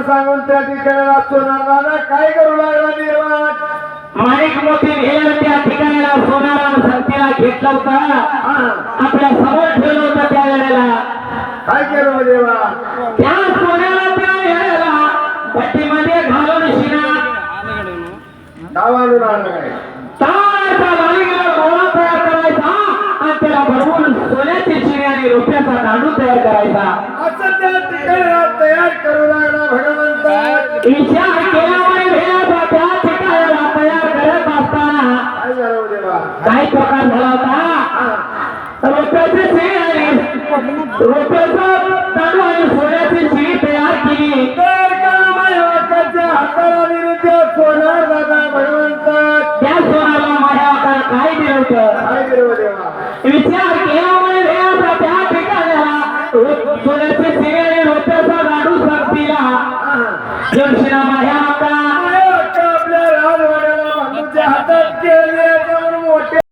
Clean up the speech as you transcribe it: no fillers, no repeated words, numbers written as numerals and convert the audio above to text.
सांगून त्या ठिकाणी सोनाराला काय करू लागला निर्वाण माणिक मोठी भेल त्या ठिकाणी सोनारा संतीला घेतला होता आपल्या समोर ठेवलं होतं त्या वेळेला काय केलं देवा त्या सोन्याला त्या वेळेला भट्टीमध्ये घालून शिना गावाला काय ताळाचा मालिकेला गोळा तयार करायचा आणि त्याला भरवून सोन्याची शिणी आणि रुपयाचा दांडू तयार करायचा असं त्या ठिकाणी तयार करू लागला भगवंता विचार केल्यामुळे भेळाचा त्या ठिकाणाला तयार करत असताना काय झालं देवा काय प्रकार झाला होता रुपयाची शिणी आणि रुपयाचा दांडू आणि सोन्याची शिणी तयार केली तर कामाच्या हाताला विरुद्ध सोनार दादा भगवंता त्या सोनाला माझ्या हाताला काय दिलं होतं काय केलं देवा विचार केल्यामुळे भेळाचा त्या ठिकाणाला सोन्याची शिणी आणि रुपयाचा दांडू सक्तीला जोशीला माझ्या हाताला